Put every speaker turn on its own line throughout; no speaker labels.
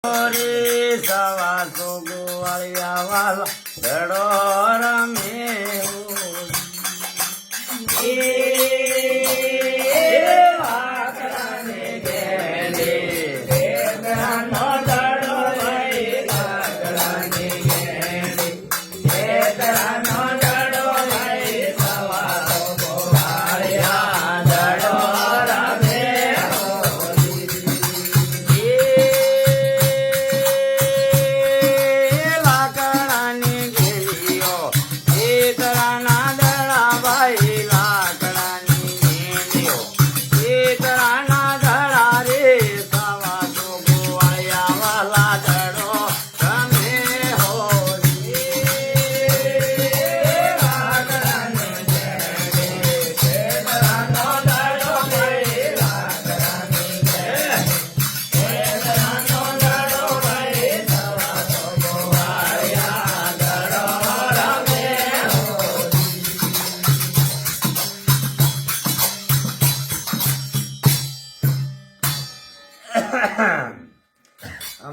સવા સુગુવાળિયા વાલા દડો રમે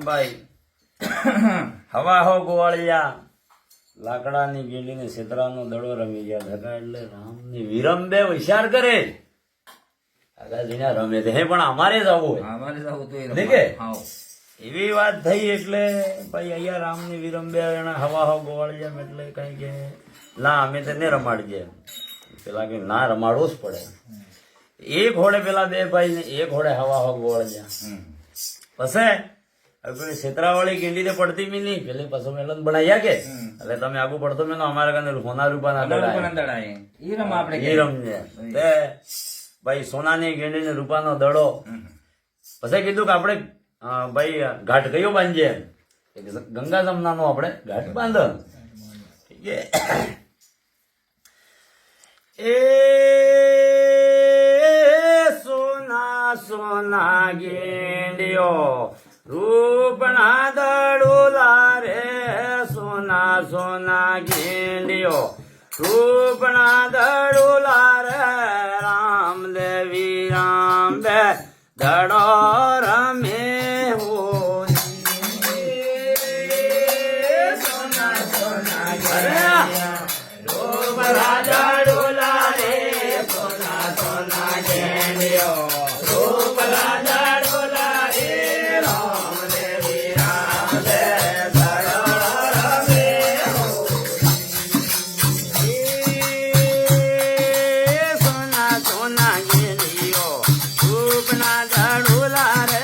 ભાઈ હવા હો ગોવાળિયા લાકડાની ગીંડીને સિતરાનો દડો રમી ગયા ધકા એટલે રામની વિરંબે વિચાર કરે આગા રમે છે પણ અમારે જ આવવું હોય કે એવી વાત થઈ એટલે ભાઈ અહીંયા રામની વિરંબે હવા હો ગોવાળિયા એટલે કઈ કે ના અમે તો ને રમાડીએ પેલા કે ના રમાડવો જ પડે એક હોડે પેલા બે ભાઈ ને એક હોડે હવા હો ગોવાળિયા પછી હવે છેતરાવાળી ગીંડી પડતી બી નહીં પેલે પશુ મેલન બનાવ્યા કે એટલે તમે આગુ પડતો મેં અમારા કાને સોના રૂપાના દડા ભાઈ સોનાની ગીંડી ને રૂપાનો દડો પછી કીધું કે આપણે ભાઈ ઘાટ કયો બાંધીએ ગંગા જમનાનો આપણે ઘાટ બાંધો એ સોના સોના ગીંડીઓ રૂપના દડુલા રે સોના સોના ગીંડીઓ રૂપના દડુલા રે રામદેવી રામબે દડો રમે સોના સોના રૂપના દડુલા રે સોના સોના ગીંડીઓ રૂપના દડુલા રે સોના સોના ગીંડીઓ રૂપના દડુલા રે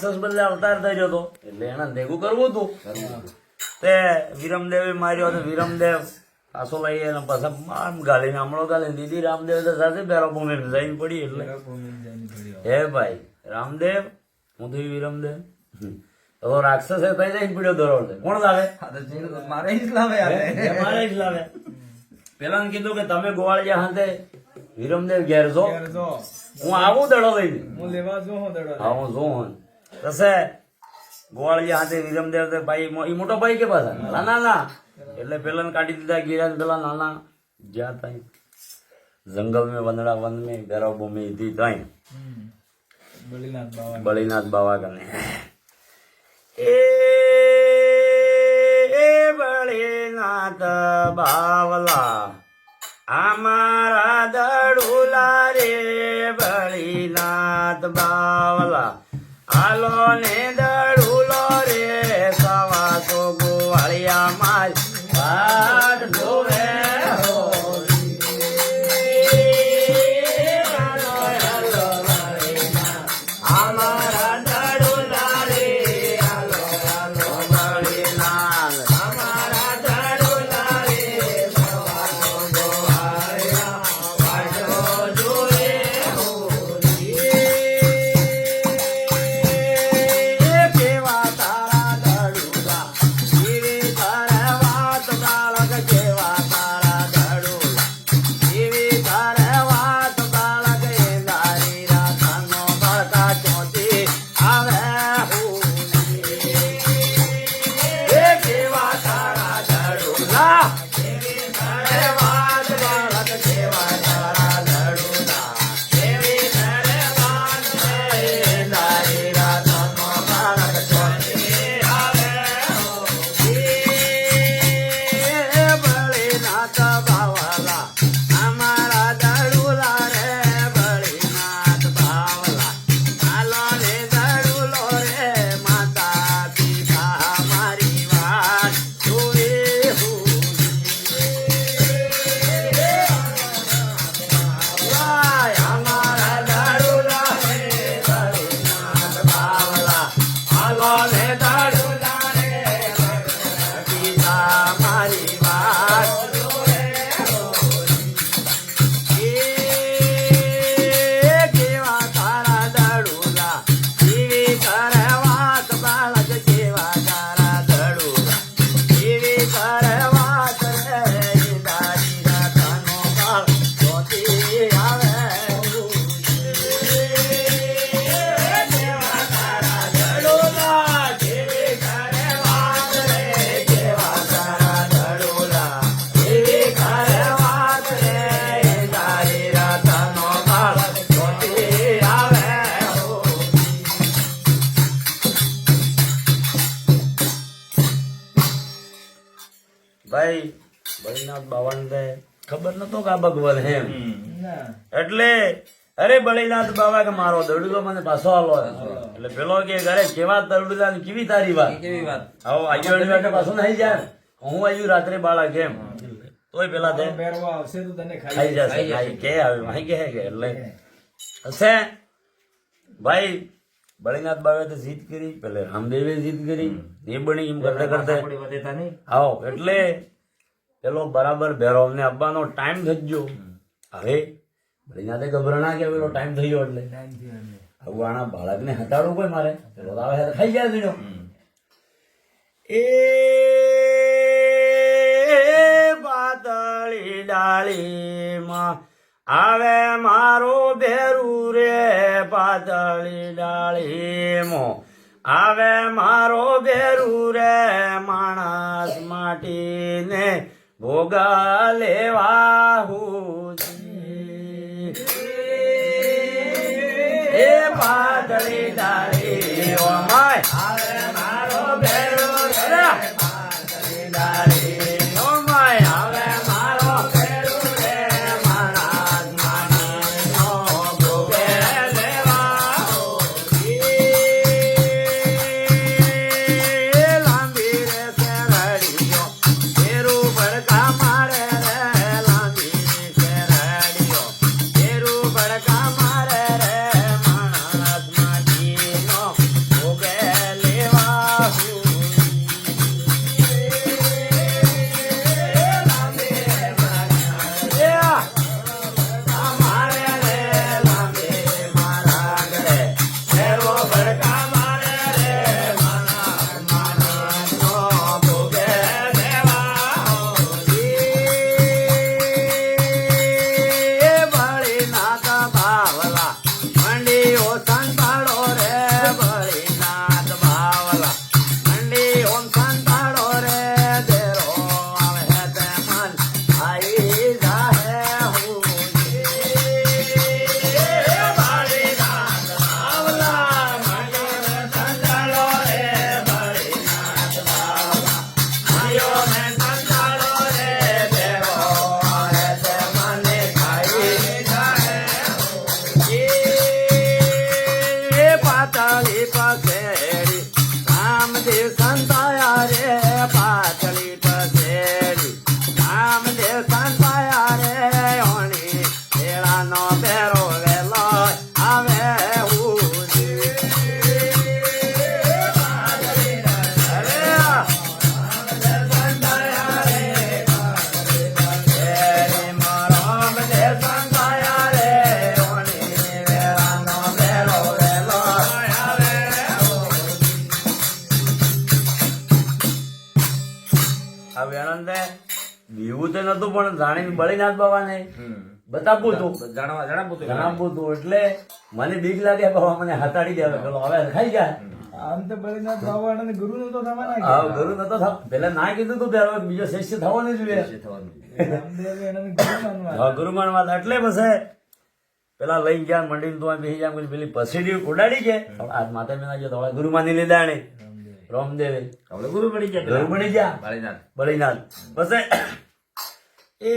રાક્ષસ બદલે અવતાર થઈ ગયો હતો એટલે એને ભેગું કરવું હતું તે વિરમદેવે માર્યો તો વિરમદેવ પાછો લઈ અને પાછા આમ ગાલીને હમણો ગાલીને દીદી રામદેવ તો સાથે બેરો ભૂમિ જઈને પડી એટલે હે ભાઈ રામદેવ હું તો વિરમદેવ તો રાક્ષસ થઈ જઈને પડ્યો દરોડ કોણ લાવે
મારે જ લાવે
મારે જ લાવે પેલા કીધું કે તમે ગોવાળિયા હાથે વિરમદેવ ઘેર છો હું આવું દડો લઈને
હું લેવા જો હું દડો
હા હું જોઉં તસે ગોવાળિયા હાથે વિરમદેવ તે ભાઈ ઈ મોટો ભાઈ કે પાછા નાના એટલે પેલા કાઢી દીધા ગીરા પેલા નાના જ્યાં ત્યાં જંગલ में वंदड़ा वन में भैरव भूमि थी ताई बलिनाथ बाबा कने ए बलिनाथ बावला हमारा दड़ूला रे बलिनाथ बावला आलो ने दड़ूलो रे सवा तो गोवालिया मार बात डोरे हो ભાઈ બલિનાથ બાવાને ખબર નતો કે આ ભગવાન હે એમ એટલે અરે બલિનાથ બાબા કે મારો દડુલો મને પાછો આલો એટલે પેલો કે અરે કેવા દડુલા ને કેવી તારી વાત આવો આયો એટલે પાછો નહીં જાય હું આયુ રાત્રે બાળા કેમ તોય પેલા દે
બેરવા આવશે તો તને
ખાઈ જશે ખાઈ કે આવે માહી કે એટલે હશે ભાઈ બલિનાથ બાબાએ તો જીત કરી પેલે રામદેવે જીત કરી એ બની એમ કરતા કરતા આવો એટલે પેલો બરાબર ભેરવ ને આવવાનો ટાઈમ થઈ ગયો હવે બલિનાથે ગભરાણા કે પેલો ટાઈમ થઈ ગયો એટલે આવું આના બાળકને હટાડવું કોઈ મારે પેલો આવે ખાઈ જાય દીધો એ પાતળી ડાળીમાં આવે મારો ભેરું રે પાતળી ડાળીમાં આવે મારો ભેરું રે માણસ માટીને ભોગા લેવા હું એ પાતળી ડાળી ઓ માય આવે મારો ભેરું રે પાતળી ડાળી ઓ માય આવે મારો ભેરું રે માણસ માટીનો ભોગે લેવા લાંબી રે શેરડીઓ ભેરું ભડકા મારે રે લાંબી શેરડીઓ ભેરું ભડકા મારે રે માણસ માટીનો ભોગ આ વેણંદે બીવું તો નતું પણ જાણીને બળીનાથ બાવાને બતાવવું હતું, જણાવવું હતું. એટલે મને બીક લાગે બાબા મને હતાડી દે, પેલો હવે ખાઈ જાય.
આમ તો બળીનાથ બાવા અને ગુરુનું તો થવાના
હા, ગુરુ નતો થાવ, પેલા ના કીધું તું ત્યારે બીજો શિષ્ય થવાનું જોઈએ.
રામદેવ એને ગુરુ માનવા.
હા, ગુરુ માનવા હતા. એટલે પછી પેલા લઈ ગયા મંડી તો બેસી જાય, પછી પેલી પસીડી ઉડાડી છે. આજ માતા મેના જો થોડા ગુરુ માની લીધા ને રામદેવે, ગુરુ બની ગયા, ગુરુ બની ગયા બળીનાથ. પછી એ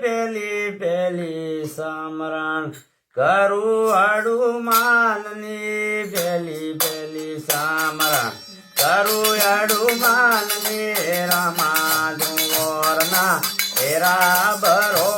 પેલી સમરણ કરું અડુમાનની, પેલી સમરણ કરું અડુમાનની, રામા ડુંગરના એરા બરો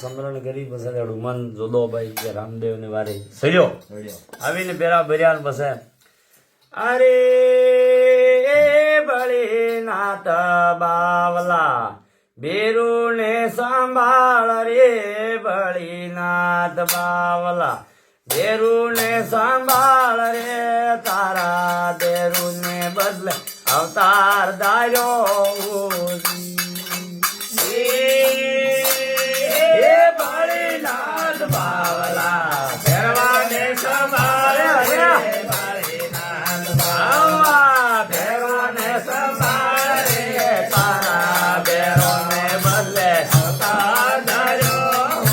સમરણ કરી. પછી હનુમાન જોદો ભાઈ કે રામદેવ ને વારે સડ્યો, આવીને પેરા ભર્યા. પછી અરે બળીનાથ બાવલા બેરુ ને સંભાળ રે, બળીનાથ બાવલા બેરુ ને સંભાળ રે, તારા દેરુ ને બદલે અવતાર ધાર્યો. બાવલા ભેરવાને સંભાળે રે, બળીનાથ બાવલા ભેરવાને સંભાળે, તારા બેરોને બદલે અવતાર ધાર્યો.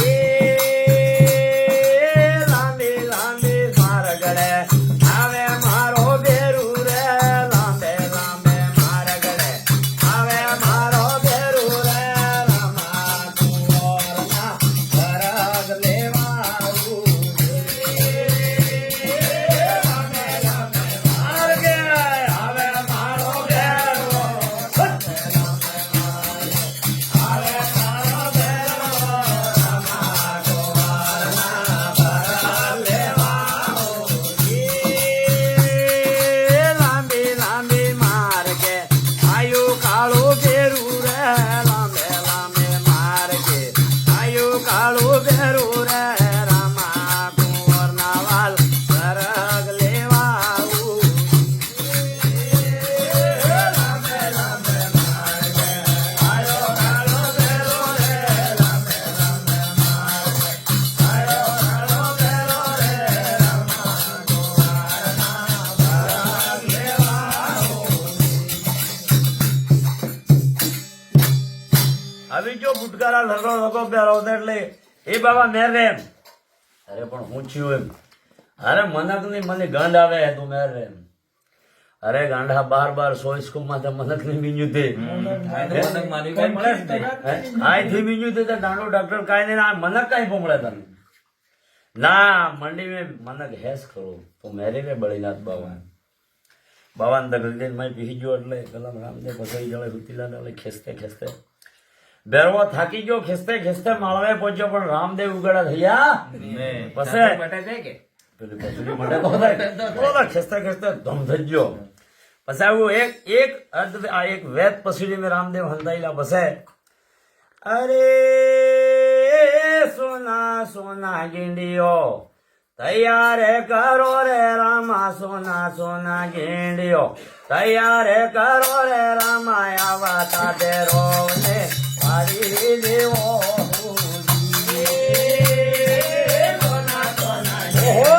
એ લાંબી લાંબી મારગડે આવે મારો બેરુ રે, લાંબે લાંબે મારગડે આવે મારો બેરુ રે, રામા કુંવરના ભરગ લેવા આવું. લાંબે લાંબે માર્ગે આવે મારો બેરો, આવે મારો બેરો, રામા કુંવરના ભરગ લેવા આવું. લાંબી લાંબી માર્ગે આયુ કાળું બેરું રે, લાંબે લાંબે માર્ગે આયુ કાળું બેરું રે, રામા કુંવરના વાલ ભરગ લેવા આવું. લાંબે લાંબે માર્ગે આયો કાળો બેરો રે, લાંબે લાંબે માર્ગે આયો કાળો બેરો રે, રામા કુંવરના ભરગ લેવા આવું. આવી જો ફુટકારા લગો લગો પહેરો એટલે એ બાબા મેર રે. અરે પણ હું છું એમ, અરે મનક ની મને ગંધ આવે તું મેર રે. અરે ગાંડા બાર બાર 100 સ્કૂલ માં તો મનક ની બીજું તે આઈથી બીજું તે દાંડો ડોક્ટર કાઈ ને આ મનક કાઈ પોમળે તને ના મંડી में મનક હેસ કરો તો મેરે રે બળીનાથ બાવા બાવાને દગડી માં પી ગયો. એટલે કલમ રામદેવ પસાઈ જળે સુતીલા એટલે ખેંચતે ખેંચતે બેરવો થાકી ગયો, ખેંચતે ખેંચતે માળવે પહોંચ્યો, પણ રામદેવ ઉગડા થયા. પછી પેલી પસુડી માટે તો બોલો ખેંચતા ખેંચતા ધમ થઈ ગયો. પછી આવું એક આ એક વેદ પસુડી મેં રામદેવ હંતાઈલા બસે. અરે સોના સોના ગીંડીઓ તૈયાર કરો રે રામા, સોના સોના ગીંડીઓ તૈયાર કરો રે રામા, આવા તાતે રોને પાડી દેવો. સોના સોના ઓહો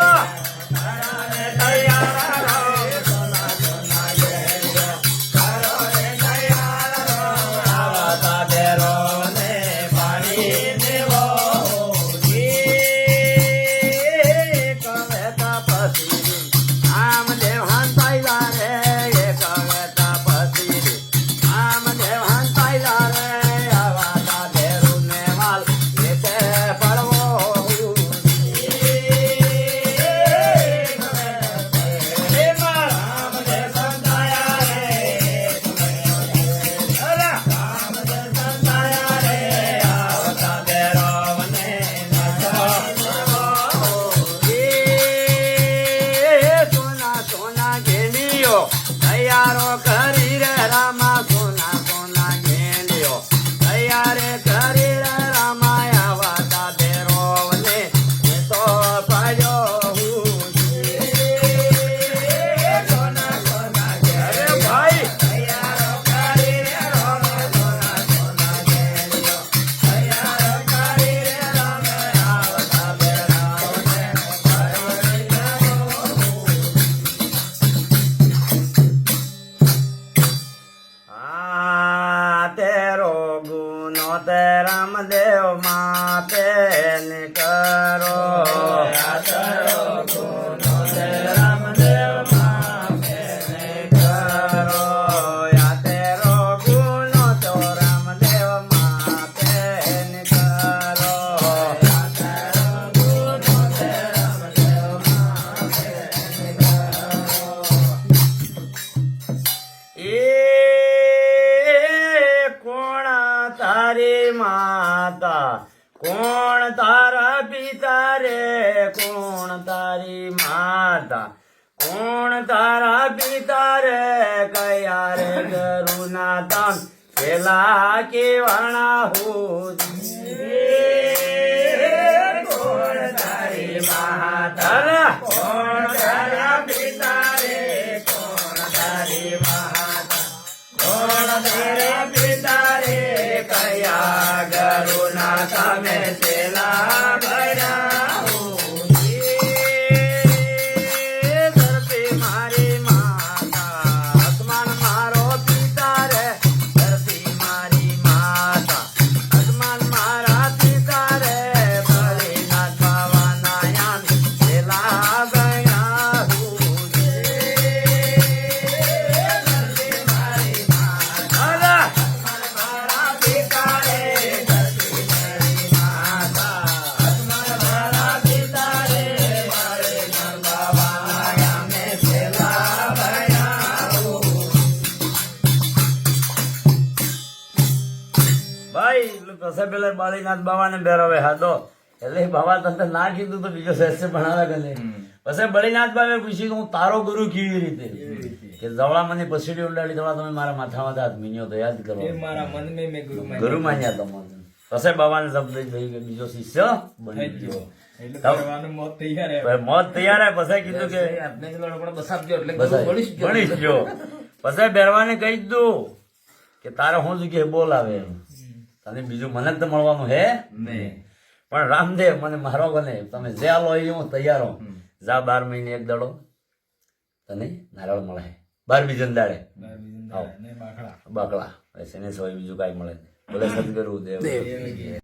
તૈયારો કરી રે રામા, સોના સોના ગેંડીઓ તૈયાર કરી રે રામા, આવા તાતે રોને તો પડ્યો સોના સોના અરે ભાઈ તૈયારો કરી રે રામા, સોના સોના ગેંડીઓ તૈયાર કરી રે રામા, આવા તાતે રોને તેરો ગુનો તે રામદેવ માતે ને કરો. તેરો ગુનો તે રામદેવ માતે ને કરો. તેરો ગુનો તો રામદેવ માતે ને કરો. તેરો ગુનો તે રામદેવ માતે ને કરો. કોણ તારી માતા, કોણ તારા પિતા રે, કોણ તારી માતા, કોણ તારા પિતા રે, કયા રે ગરુના તન પેલા કેવાણા કોણ તારી માતા, કોણ તારા પિતા રે, કોણ તારી માતા, કોણ તારા પિતા રે, કયા ગરુના તમે પેલા ભર્યા ધરતી મારી માતા, આસમાન મારો પિતા રે, ધરતી મારી માતા, આસમાન મારા પિતા રે, ભોલેનાથ બાવાના યાન પેલા ગયા ધરતી મારી માતા, મારા પિતા રે, ધરતી મારી માતા, આસમાન મારા પિતા રે, ભોલેનાથ બાવાના યાને પેલા ગયા. ભાઈ કસે પેલા બાલીનાથ બાવાને ભેરવે હાથો એટલે બાબા તને ના કીધું તો બીજો શેષ ભણાવે કે નહીં. પછી બળીનાથ બાવે પૂછ્યું કે હું તારો ગુરુ કેવી રીતે, કે જવળા મને પસીડી ઉડાડી જવળા તમે મારા માથામાં હાથ મીન્યો તો યાદ કરો,
એ મારા મન મેં ગુરુ
ગુરુ માન્યા તો મને. પછી બાબાને શબ્દ કહ્યું કે બીજો શિષ્ય બની ગયો.
એટલે કરવાનું મોત તૈયાર હે.
પછી મોત તૈયાર હે. પછી કીધું કે
આપને કિલો પણ બસાવજો એટલે
બસ ભણી જ ગયો. પછી બેરવાને કહી દીધું કે તારે હું શું કે બોલાવે એમ, તને બીજું મને જ તો મળવાનું હે નહીં. પણ રામદેવ મને મારો ગને તમે જે આલો એ હું તૈયાર હોઉં. જા 12 મહિને એક દડો તને નારળ મળે, 12 બીજન દાડે
ને બાખડા
બાકડા એને સિવાય બીજું કાંઈ મળે નહીં. બોલે સદગુરુ દેવ.